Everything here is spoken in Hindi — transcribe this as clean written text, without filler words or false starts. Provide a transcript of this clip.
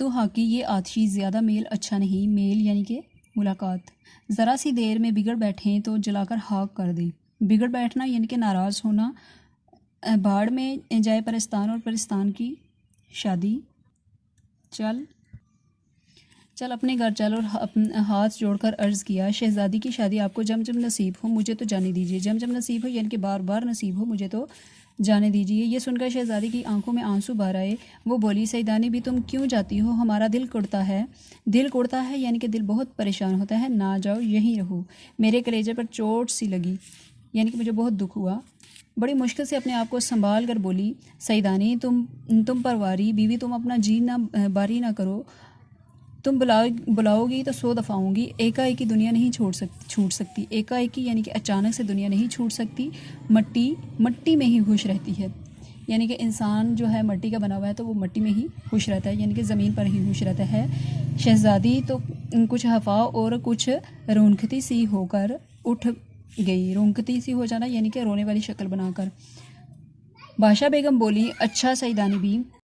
तो हाकी ये आतिशी ज़्यादा मेल अच्छा नहीं। मेल यानी कि मुलाकात। ज़रा सी देर में बिगड़ बैठें तो जलाकर खाक कर दें। बिगड़ बैठना यानी कि नाराज़ होना। बाढ़ में जाए परस्तान और परस्तान की शादी। चल चल अपने घर चल और हाथ जोड़कर अर्ज़ किया, शहज़ादी की शादी आपको जब जब नसीब हो मुझे तो जाने दीजिए। जब जब नसीब हो यानी कि बार बार नसीब हो मुझे तो जाने दीजिए। ये सुनकर शहज़ादी की आंखों में आंसू भर आए। वो बोली, सईदानी भी तुम क्यों जाती हो? हमारा दिल कुड़ता है। दिल कुड़ता है यानी कि दिल बहुत परेशान होता है। ना जाओ, यहीं रहो। मेरे कलेजे पर चोट सी लगी यानी कि मुझे बहुत दुख हुआ। बड़ी मुश्किल से अपने आप को संभाल कर बोली, सईदानी तुम परवारी बीवी, तुम अपना जी ना बारी ना करो। तुम बुलाओगी तो 100 दफ़ा आऊँगी। एकाएकी दुनिया नहीं छूट सकती। एकाएकी यानी कि अचानक से दुनिया नहीं छूट सकती। मट्टी में ही खुश रहती है। यानी कि इंसान जो है मट्टी का बना हुआ है तो वो मट्टी में ही खुश रहता है, यानी कि ज़मीन पर ही खुश रहता है। शहज़ादी तो कुछ हफ़ा और कुछ रोनखती सी होकर उठ गई। रोनखती सी हो जाना यानी कि रोने वाली शक्ल बनाकर। बादशाह बेगम बोली, अच्छा सईदानी भी